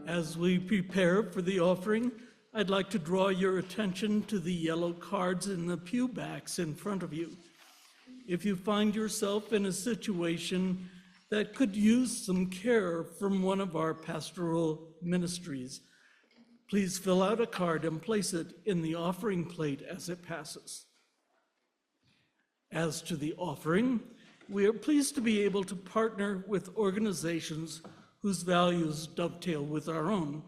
As we prepare for the offering, I'd like to draw your attention to the yellow cards in the pew backs in front of you. If you find yourself in a situation that could use some care from one of our pastoral ministries, please fill out a card and place it in the offering plate as it passes. As to the offering, we are pleased to be able to partner with organizations whose values dovetail with our own.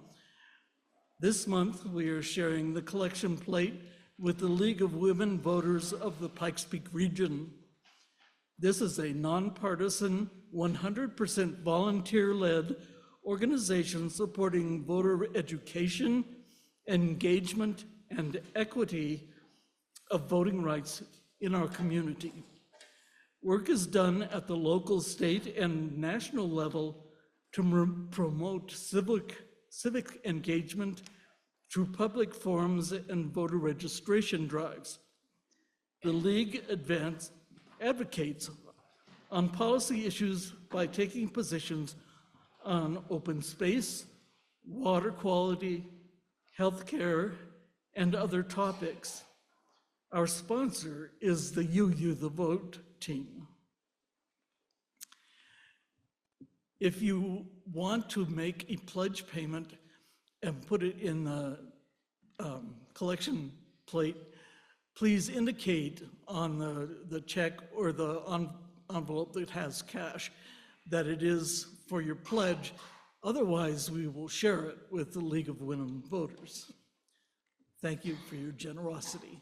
This month, we are sharing the collection plate with the League of Women Voters of the Pikes Peak region. This is a nonpartisan, 100% volunteer-led organization supporting voter education, engagement, and equity of voting rights in our community. Work is done at the local, state, and national level to promote civic engagement through public forums and voter registration drives. The League advocates on policy issues by taking positions on open space, water quality, healthcare, and other topics. Our sponsor is the You the Vote team. If you want to make a pledge payment and put it in the collection plate, please indicate on the check or the envelope that has cash that it is for your pledge. Otherwise, we will share it with the League of Women Voters. Thank you for your generosity.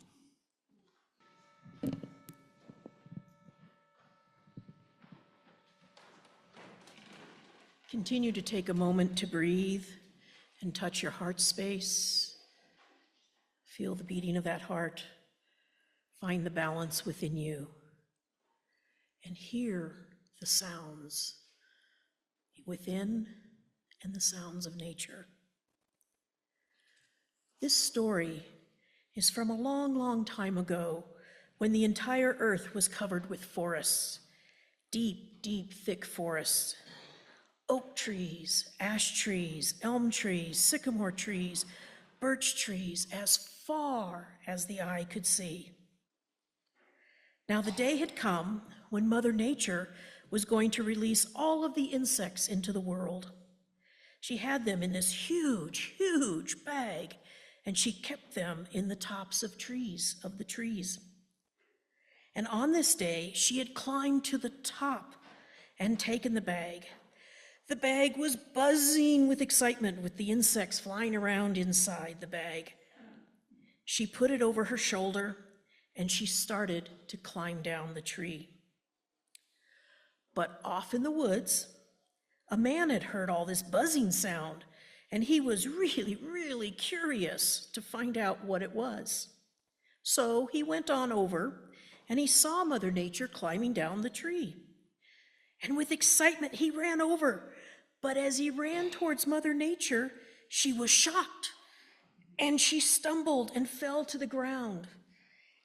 Continue to take a moment to breathe and touch your heart space. Feel the beating of that heart. Find the balance within you. And hear the sounds within and the sounds of nature. This story is from a long, long time ago when the entire earth was covered with forests, deep, deep, thick forests. Oak trees, ash trees, elm trees, sycamore trees, birch trees, as far as the eye could see. Now the day had come when Mother Nature was going to release all of the insects into the world. She had them in this huge, huge bag, and she kept them in the tops of the trees. And on this day, she had climbed to the top and taken the bag. The bag was buzzing with excitement with the insects flying around inside the bag. She put it over her shoulder and she started to climb down the tree. But off in the woods, a man had heard all this buzzing sound and he was really, really curious to find out what it was. So he went on over and he saw Mother Nature climbing down the tree. And with excitement, he ran over. But as he ran towards Mother Nature, she was shocked, and she stumbled and fell to the ground.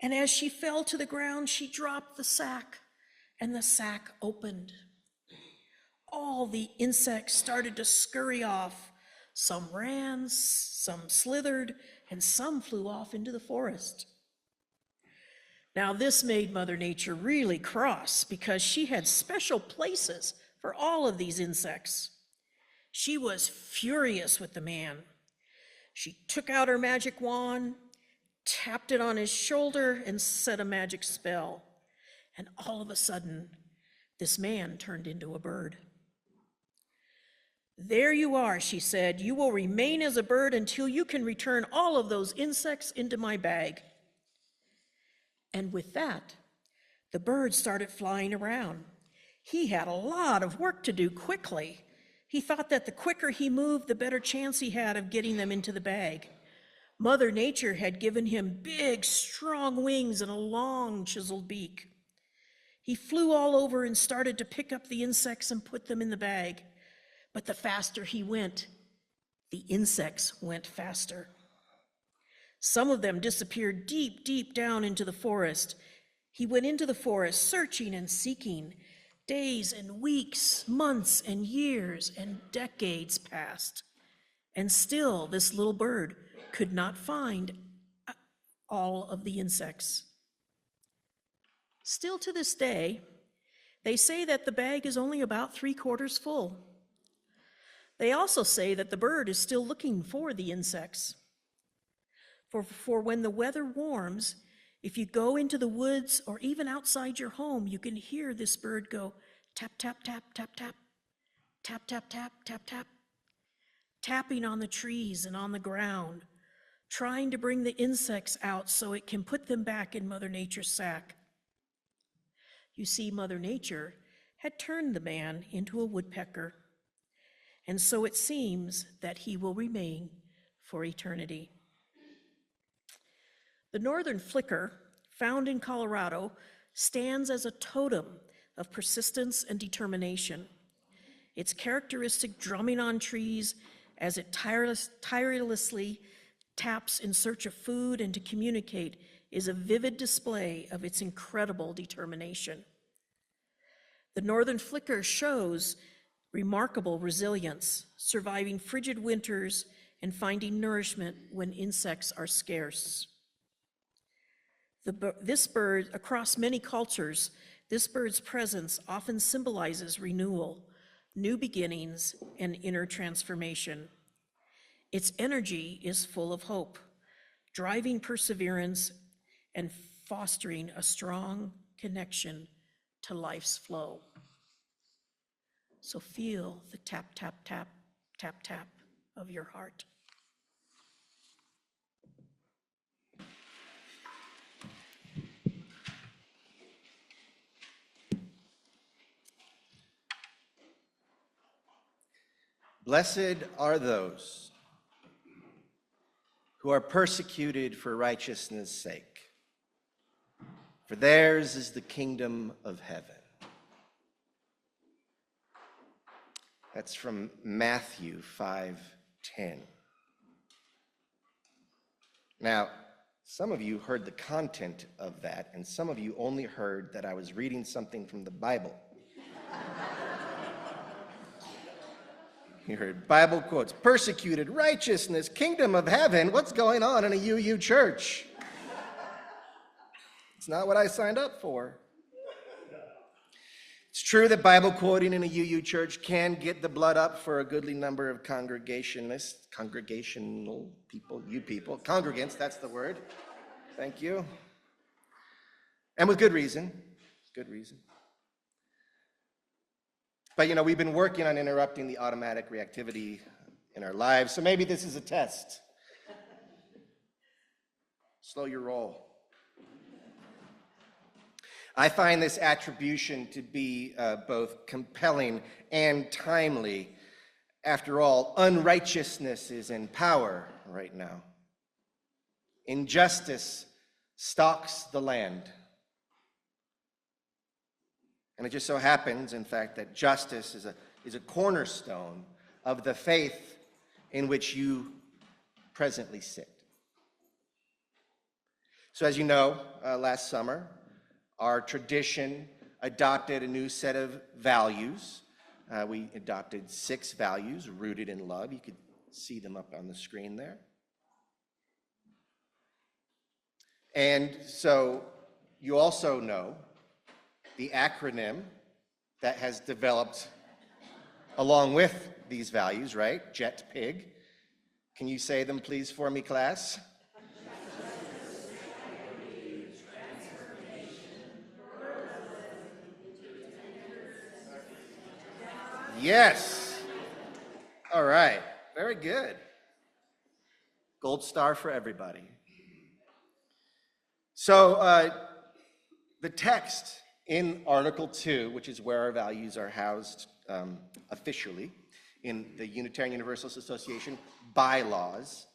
And as she fell to the ground, she dropped the sack, and the sack opened. All the insects started to scurry off. Some ran, some slithered, and some flew off into the forest. Now, this made Mother Nature really cross because she had special places for all of these insects. She was furious with the man. She took out her magic wand, tapped it on his shoulder, and said a magic spell. And all of a sudden, this man turned into a bird. "There you are," she said. "You will remain as a bird until you can return all of those insects into my bag." And with that, the bird started flying around. He had a lot of work to do quickly. He thought that the quicker he moved, the better chance he had of getting them into the bag. Mother Nature had given him big, strong wings and a long, chiseled beak. He flew all over and started to pick up the insects and put them in the bag. But the faster he went, the insects went faster. Some of them disappeared deep, deep down into the forest. He went into the forest searching and seeking. Days and weeks, months and years and decades passed. And still, this little bird could not find all of the insects. Still to this day, they say that the bag is only about 3/4 full. They also say that the bird is still looking for the insects. For when the weather warms, if you go into the woods or even outside your home, you can hear this bird go tap, tap, tap, tap, tap, tap, tap, tap, tap, tap, tapping on the trees and on the ground, trying to bring the insects out so it can put them back in Mother Nature's sack. You see, Mother Nature had turned the man into a woodpecker, and so it seems that he will remain for eternity. The northern flicker, found in Colorado, stands as a totem of persistence and determination. Its characteristic drumming on trees as it tirelessly taps in search of food and to communicate is a vivid display of its incredible determination. The northern flicker shows remarkable resilience, surviving frigid winters and finding nourishment when insects are scarce. This bird, across many cultures, this bird's presence often symbolizes renewal, new beginnings, and inner transformation. Its energy is full of hope, driving perseverance and fostering a strong connection to life's flow. So feel the tap, tap, tap, tap, tap of your heart. Blessed are those who are persecuted for righteousness' sake, for theirs is the kingdom of heaven. That's from Matthew 5:10. Now, some of you heard the content of that, and some of you only heard that I was reading something from the Bible. You heard Bible quotes, persecuted, righteousness, kingdom of heaven. What's going on in a UU church? It's not what I signed up for. It's true that Bible quoting in a UU church can get the blood up for a goodly number of congregational people, congregants, that's the word. Thank you. And with good reason, But we've been working on interrupting the automatic reactivity in our lives, so maybe this is a test. Slow your roll. I find this attribution to be both compelling and timely. After all, unrighteousness is in power right now. Injustice stalks the land. And it just so happens, in fact, that justice is a cornerstone of the faith in which you presently sit. So as you know, last summer, our tradition adopted a new set of values. We adopted 6 values rooted in love. You could see them up on the screen there. And so you also know the acronym that has developed along with these values, right? JET-PIG. Can you say them, please, for me, class? Yes. All right. Very good. Gold star for everybody. So the text in Article 2, which is where our values are housed officially in the Unitarian Universalist Association bylaws,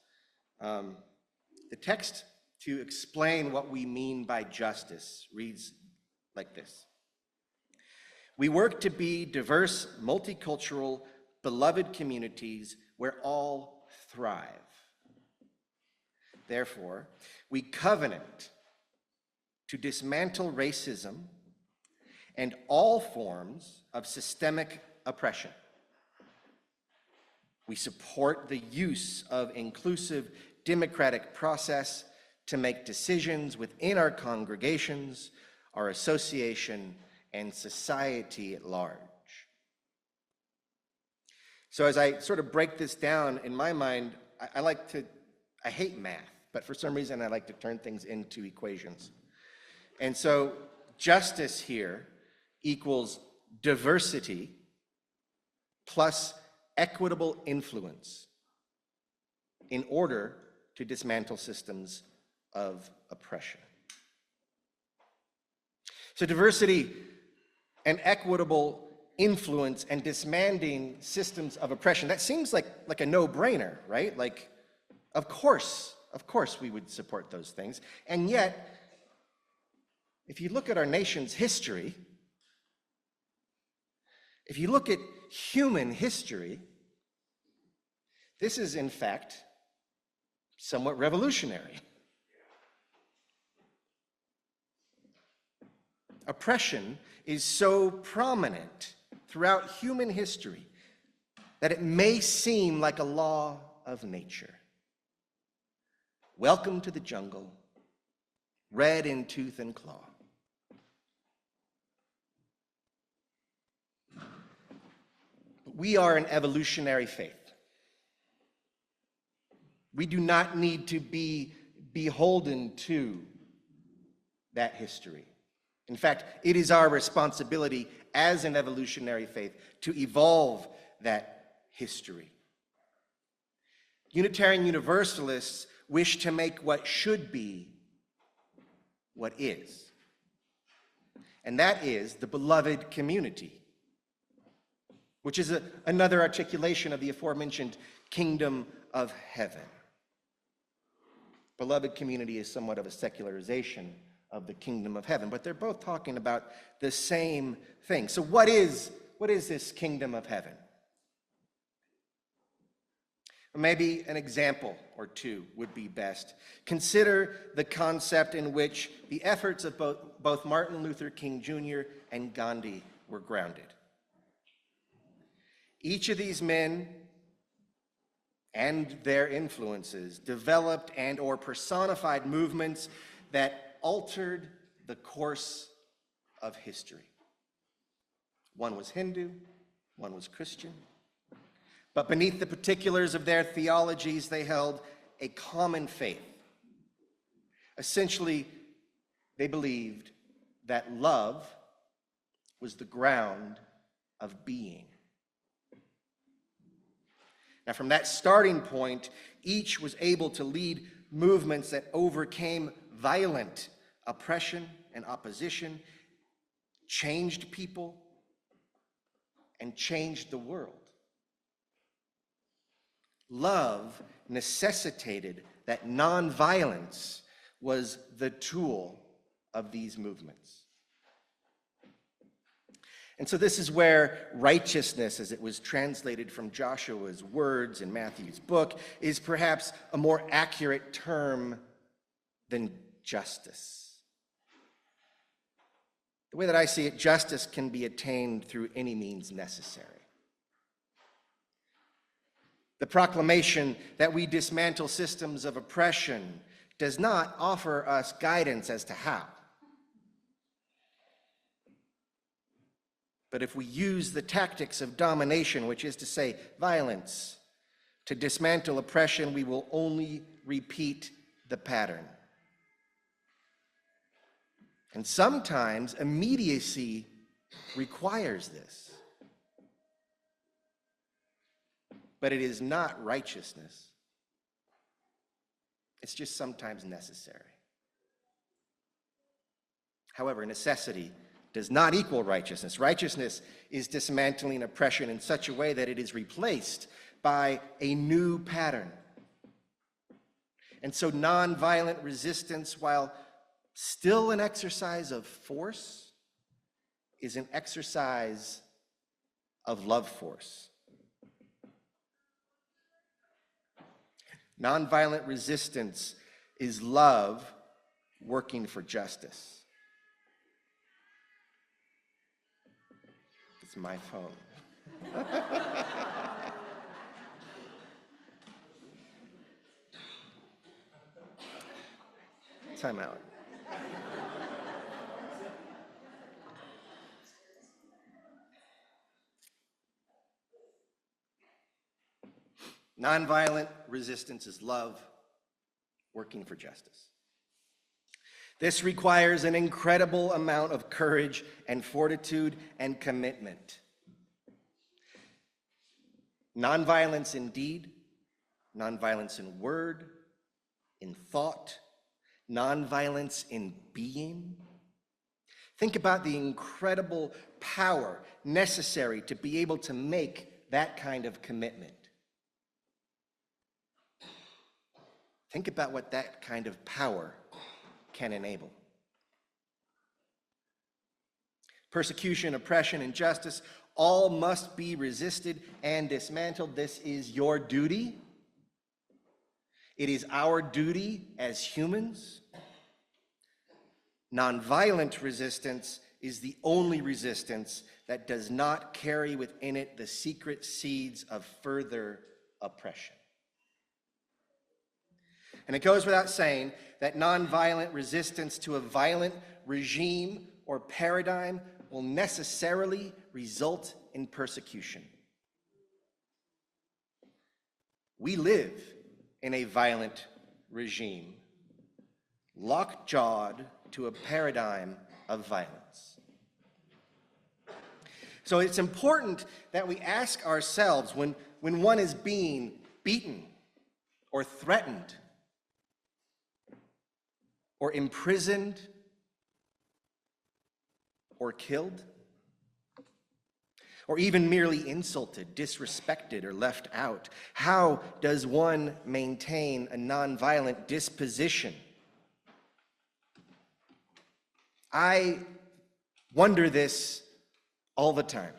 the text to explain what we mean by justice reads like this. We work to be diverse, multicultural, beloved communities where all thrive. Therefore, we covenant to dismantle racism and all forms of systemic oppression. We support the use of inclusive democratic process to make decisions within our congregations, our association, and society at large. So as I sort of break this down, in my mind, I hate math, but for some reason I like to turn things into equations. And so justice here equals diversity plus equitable influence in order to dismantle systems of oppression. So diversity and equitable influence and dismantling systems of oppression, that seems like a no-brainer, right? Like, of course we would support those things. And yet, if you look at our nation's history, if you look at human history, this is in fact somewhat revolutionary. Oppression is so prominent throughout human history that it may seem like a law of nature. Welcome to the jungle, red in tooth and claw. We are an evolutionary faith. We do not need to be beholden to that history. In fact, it is our responsibility as an evolutionary faith to evolve that history. Unitarian Universalists wish to make what should be what is. And that is the beloved community, which is another articulation of the aforementioned kingdom of heaven. Beloved community is somewhat of a secularization of the kingdom of heaven, but they're both talking about the same thing. So what is this kingdom of heaven? Maybe an example or two would be best. Consider the concept in which the efforts of both Martin Luther King Jr. and Gandhi were grounded. Each of these men and their influences developed and or personified movements that altered the course of history. One was Hindu, one was Christian. But beneath the particulars of their theologies, they held a common faith. Essentially, they believed that love was the ground of being. Now, from that starting point, each was able to lead movements that overcame violent oppression and opposition, changed people, and changed the world. Love necessitated that nonviolence was the tool of these movements. And so this is where righteousness, as it was translated from Joshua's words in Matthew's book, is perhaps a more accurate term than justice. The way that I see it, justice can be attained through any means necessary. The proclamation that we dismantle systems of oppression does not offer us guidance as to how. But if we use the tactics of domination, which is to say violence, to dismantle oppression, we will only repeat the pattern. And sometimes immediacy requires this. But it is not righteousness. It's just sometimes necessary. However, necessity does not equal righteousness. Righteousness is dismantling oppression in such a way that it is replaced by a new pattern. And so nonviolent resistance, while still an exercise of force, is an exercise of love force. Nonviolent resistance is love working for justice. It's my phone. Time out. Nonviolent resistance is love working for justice. This requires an incredible amount of courage and fortitude and commitment. Nonviolence in deed, nonviolence in word, in thought, nonviolence in being. Think about the incredible power necessary to be able to make that kind of commitment. Think about what that kind of power can enable. Persecution, oppression, injustice, all must be resisted and dismantled. This is your duty. It is our duty as humans. Nonviolent resistance is the only resistance that does not carry within it the secret seeds of further oppression. And it goes without saying that nonviolent resistance to a violent regime or paradigm will necessarily result in persecution. We live in a violent regime, lockjawed to a paradigm of violence. So it's important that we ask ourselves when one is being beaten or threatened or imprisoned or killed, or even merely insulted, disrespected, or left out, how does one maintain a nonviolent disposition? I wonder this all the time.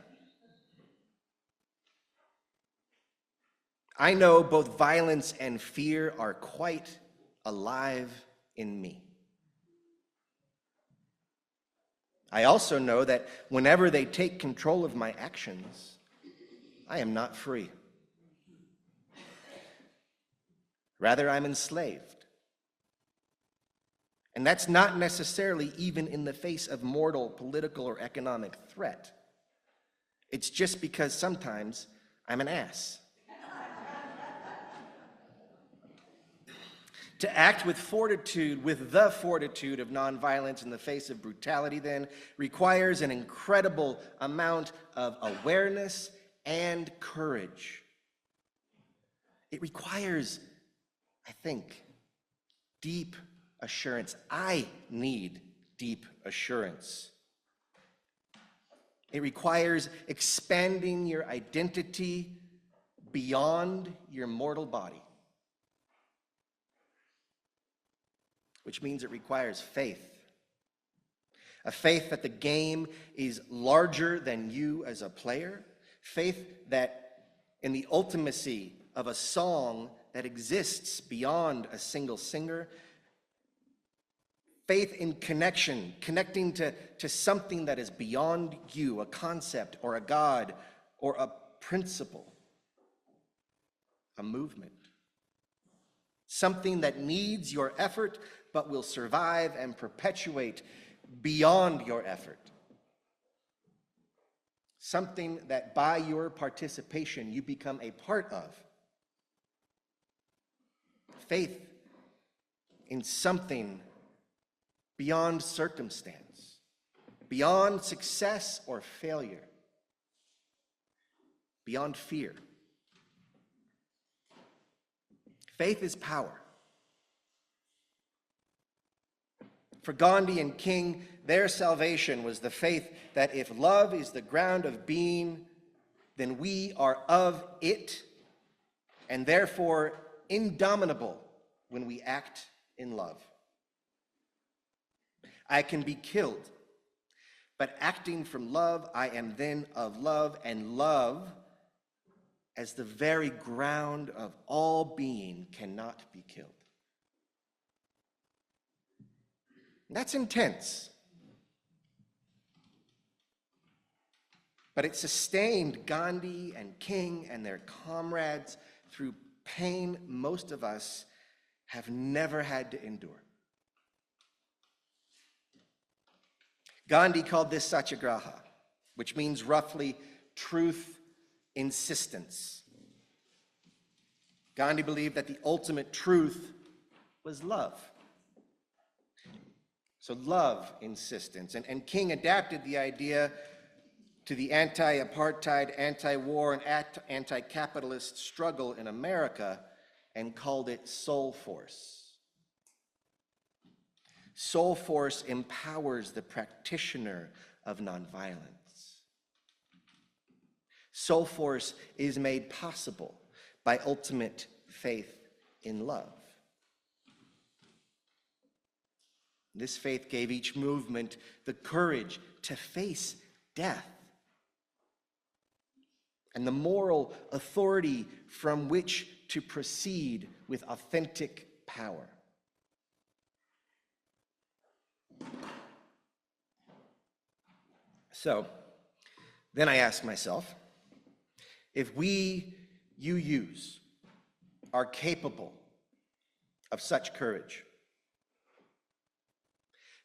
I know both violence and fear are quite alive in me. I also know that whenever they take control of my actions, I am not free. Rather, I'm enslaved. And that's not necessarily even in the face of mortal, political, or economic threat. It's just because sometimes I'm an ass. To act with fortitude, with the fortitude of nonviolence in the face of brutality, then, requires an incredible amount of awareness and courage. It requires, I think, deep assurance. I need deep assurance. It requires expanding your identity beyond your mortal body, which means it requires faith. A faith that the game is larger than you as a player. Faith that in the ultimacy of a song that exists beyond a single singer. Faith in connection, connecting to something that is beyond you, a concept or a God or a principle, a movement. Something that needs your effort but will survive and perpetuate beyond your effort. Something that by your participation you become a part of. Faith in something beyond circumstance, beyond success or failure, beyond fear. Faith is power. For Gandhi and King, their salvation was the faith that if love is the ground of being, then we are of it, and therefore indomitable when we act in love. I can be killed, but acting from love, I am then of love, and love, as the very ground of all being, cannot be killed. That's intense. But it sustained Gandhi and King and their comrades through pain most of us have never had to endure. Gandhi called this satyagraha, which means roughly truth insistence. Gandhi believed that the ultimate truth was love. So love insistence. And King adapted the idea to the anti-apartheid, anti-war, and anti-capitalist struggle in America and called it soul force. Soul force empowers the practitioner of nonviolence. Soul force is made possible by ultimate faith in love. This faith gave each movement the courage to face death and the moral authority from which to proceed with authentic power. So, then I ask myself, if we, yous, are capable of such courage,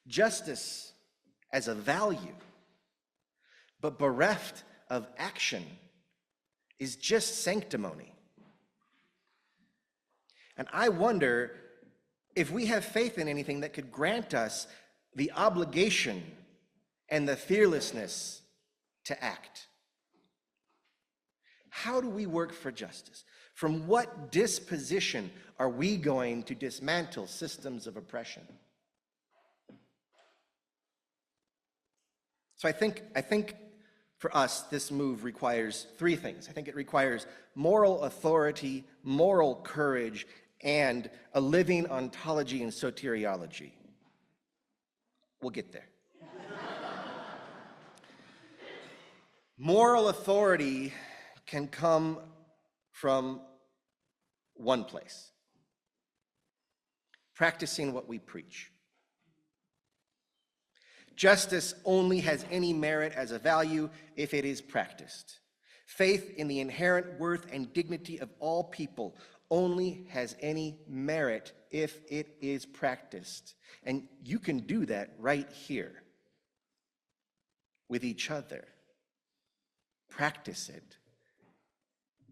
justice as a value, but bereft of action, is just sanctimony. And I wonder if we have faith in anything that could grant us the obligation and the fearlessness to act. How do we work for justice? From what disposition are we going to dismantle systems of oppression? So I think for us, this move requires three things. I think it requires moral authority, moral courage, and a living ontology and soteriology. We'll get there. Moral authority can come from one place: practicing what we preach. Justice only has any merit as a value if it is practiced. Faith in the inherent worth and dignity of all people only has any merit if it is practiced. And you can do that right here with each other. Practice it,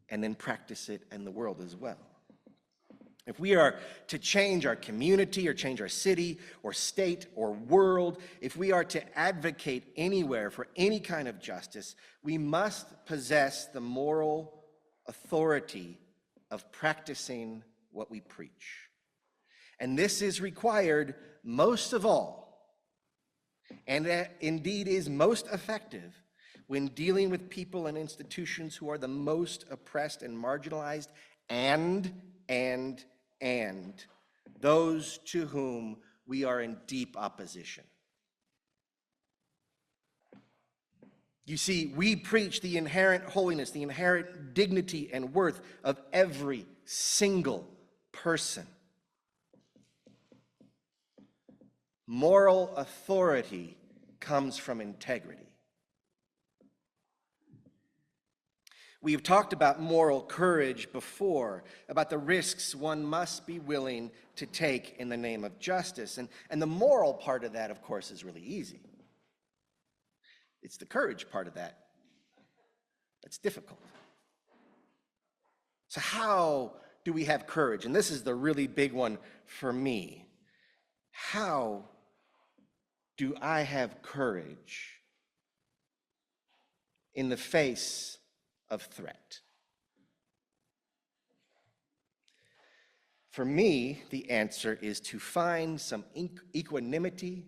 and then practice it in the world as well. If we are to change our community or change our city or state or world, if we are to advocate anywhere for any kind of justice, we must possess the moral authority of practicing what we preach. And this is required most of all, and indeed is most effective when dealing with people and institutions who are the most oppressed and marginalized and those to whom we are in deep opposition. You see, we preach the inherent holiness, the inherent dignity and worth of every single person. Moral authority comes from integrity. We've talked about moral courage before, about the risks one must be willing to take in the name of justice. And the moral part of that, of course, is really easy. It's the courage part of that that's difficult. So how do we have courage? And this is the really big one for me. How do I have courage in the face of threat? For me, the answer is to find some equanimity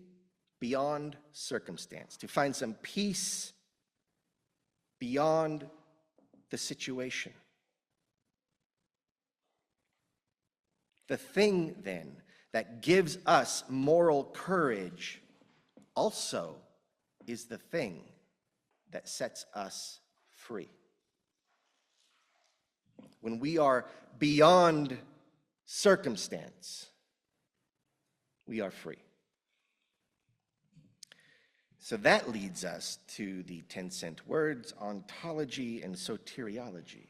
beyond circumstance, to find some peace beyond the situation. The thing, then, that gives us moral courage also is the thing that sets us free. When we are beyond circumstance, we are free. So that leads us to the 10-cent words, ontology and soteriology.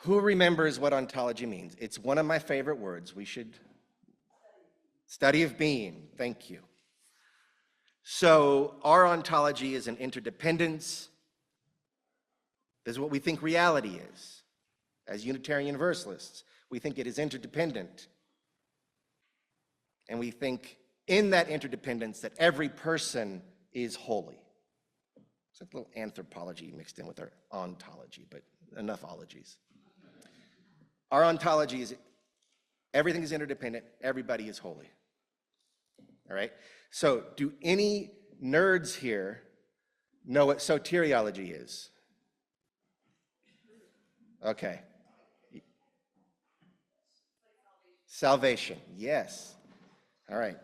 Who remembers what ontology means? It's one of my favorite words. We should study of being. Thank you. So our ontology is an interdependence. This is what we think reality is. As Unitarian Universalists, we think it is interdependent. And we think in that interdependence that every person is holy. It's a little anthropology mixed in with our ontology, but enough ologies. Our ontology is everything is interdependent, everybody is holy. All right? So, do any nerds here know what soteriology is? Okay. Salvation, yes. All right.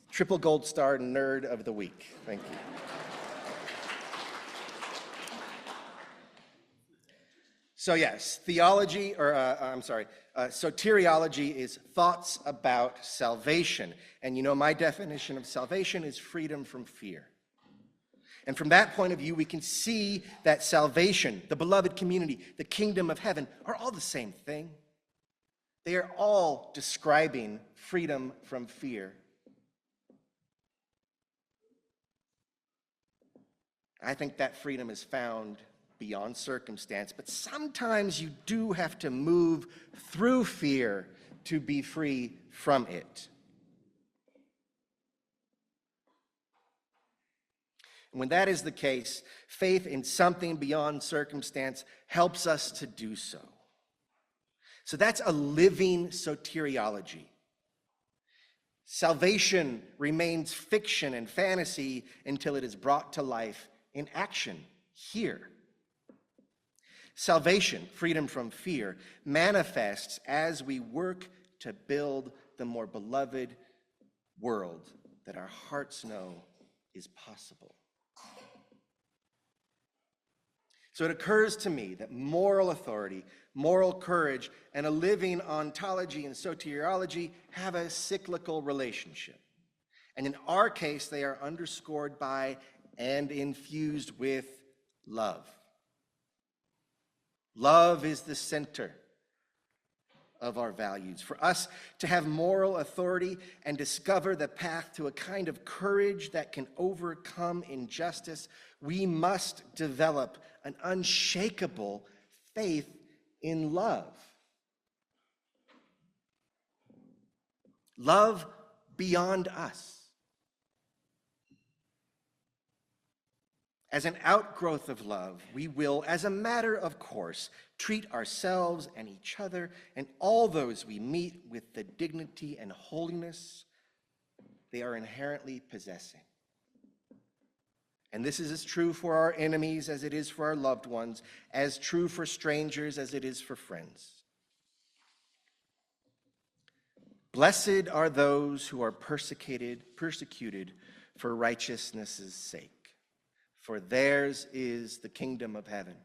Triple gold star nerd of the week. Thank you. So yes, soteriology is thoughts about salvation. And you know my definition of salvation is freedom from fear. And from that point of view, we can see that salvation, the beloved community, the kingdom of heaven are all the same thing. They are all describing freedom from fear. I think that freedom is found beyond circumstance, but sometimes you do have to move through fear to be free from it. And when that is the case, faith in something beyond circumstance helps us to do so. So that's a living soteriology. Salvation remains fiction and fantasy until it is brought to life in action here. Salvation, freedom from fear, manifests as we work to build the more beloved world that our hearts know is possible. So it occurs to me that moral authority, moral courage, and a living ontology and soteriology have a cyclical relationship. And in our case, they are underscored by and infused with love. Love is the center of our values. For us to have moral authority and discover the path to a kind of courage that can overcome injustice, we must develop an unshakable faith in love. Love beyond us. As an outgrowth of love, we will, as a matter of course, treat ourselves and each other and all those we meet with the dignity and holiness they are inherently possessing. And this is as true for our enemies as it is for our loved ones, as true for strangers as it is for friends. Blessed are those who are persecuted for righteousness' sake, for theirs is the kingdom of heaven.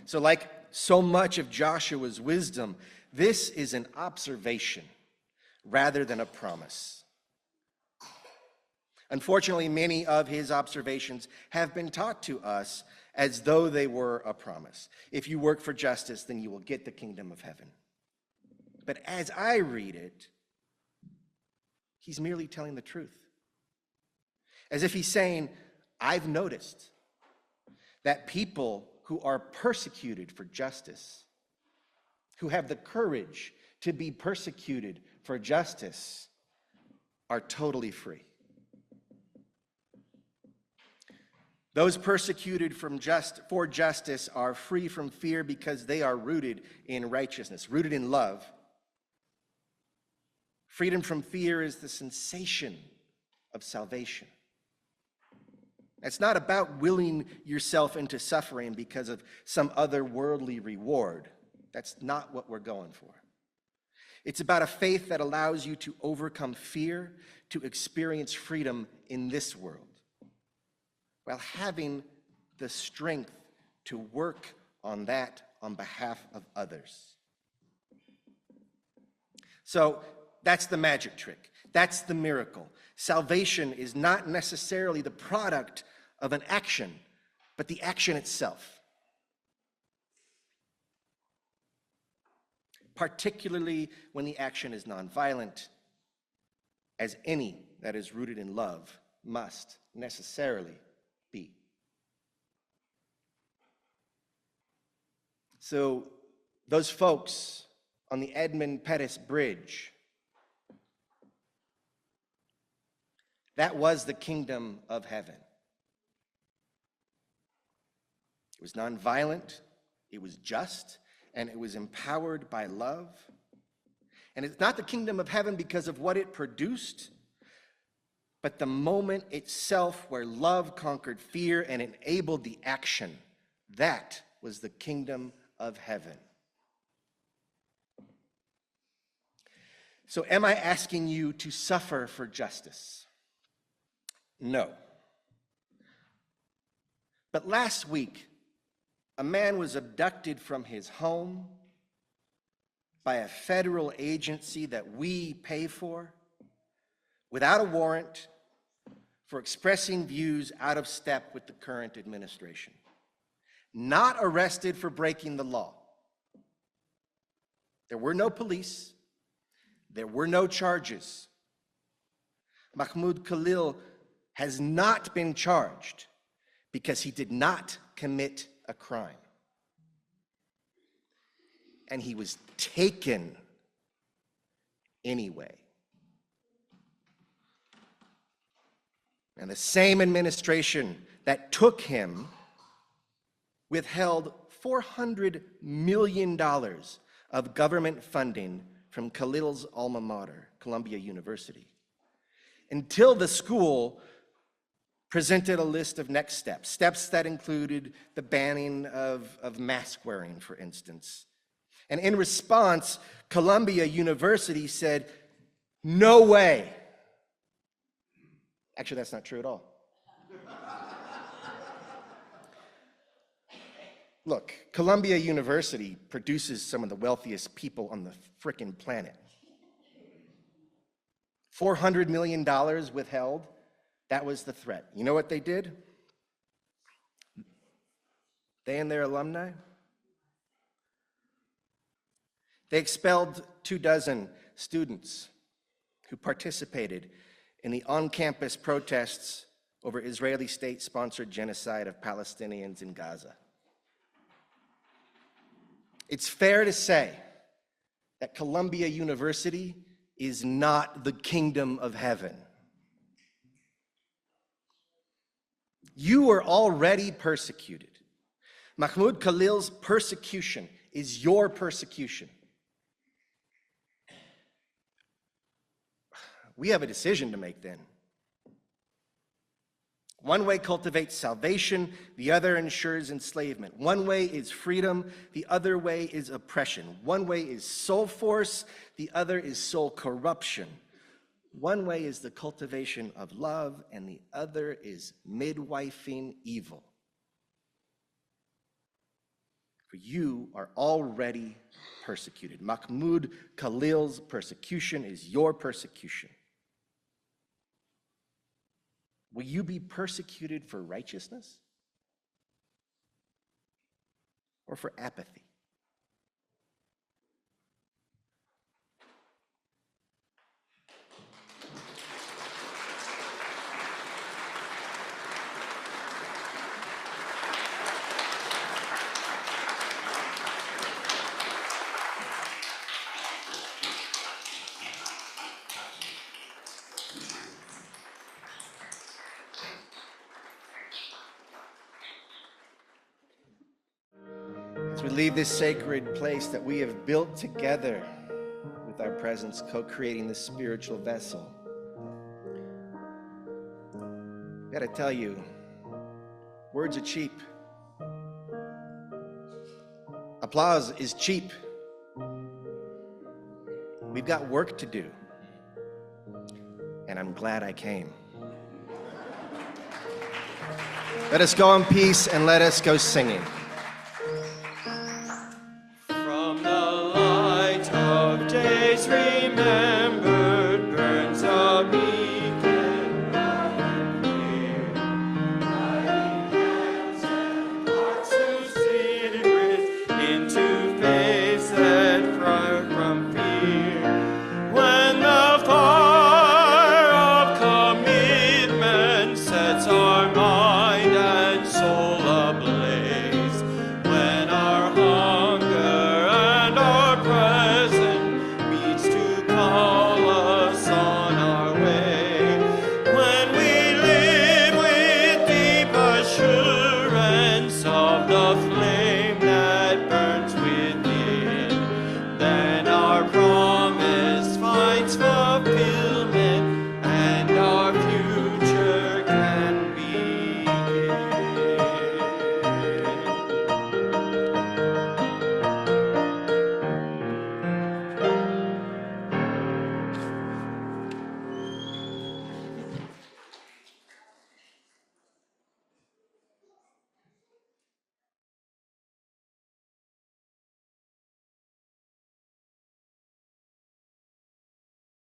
So like so much of Joshua's wisdom, this is an observation rather than a promise. Unfortunately, many of his observations have been taught to us as though they were a promise. If you work for justice, then you will get the kingdom of heaven. But as I read it, he's merely telling the truth. As if he's saying, I've noticed that people who are persecuted for justice, who have the courage to be persecuted for justice, are totally free. Those persecuted for justice are free from fear because they are rooted in righteousness, rooted in love. Freedom from fear is the sensation of salvation. It's not about willing yourself into suffering because of some other worldly reward. That's not what we're going for. It's about a faith that allows you to overcome fear, to experience freedom in this world, while having the strength to work on that on behalf of others. So that's the magic trick. That's the miracle. Salvation is not necessarily the product of an action, but the action itself. Particularly when the action is nonviolent, as any that is rooted in love must necessarily be. So those folks on the Edmund Pettus Bridge, that was the kingdom of heaven. It was nonviolent, it was just, and it was empowered by love. And it's not the kingdom of heaven because of what it produced, but the moment itself where love conquered fear and enabled the action. That was the kingdom of heaven. So am I asking you to suffer for justice? No. But last week, a man was abducted from his home by a federal agency that we pay for without a warrant for expressing views out of step with the current administration. Not arrested for breaking the law. There were no police. There were no charges. Mahmoud Khalil has not been charged because he did not commit a crime. And he was taken anyway. And the same administration that took him withheld $400 million of government funding from Khalil's alma mater, Columbia University, until the school presented a list of next steps, steps that included the banning of mask wearing, for instance. And in response, Columbia University said, no way. Actually, that's not true at all. Look, Columbia University produces some of the wealthiest people on the frickin' planet. $400 million withheld, that was the threat. You know what they did? They and their alumni? They expelled 24 students who participated in the on-campus protests over Israeli state-sponsored genocide of Palestinians in Gaza. It's fair to say that Columbia University is not the kingdom of heaven. You are already persecuted. Mahmoud Khalil's persecution is your persecution. We have a decision to make then. One way cultivates salvation, the other ensures enslavement. One way is freedom, the other way is oppression. One way is soul force, the other is soul corruption. One way is the cultivation of love, and the other is midwifing evil. For you are already persecuted. Mahmoud Khalil's persecution is your persecution. Will you be persecuted for righteousness or for apathy? As we leave this sacred place that we have built together with our presence, co-creating this spiritual vessel, I gotta tell you, words are cheap. Applause is cheap. We've got work to do, and I'm glad I came. Let us go in peace and let us go singing.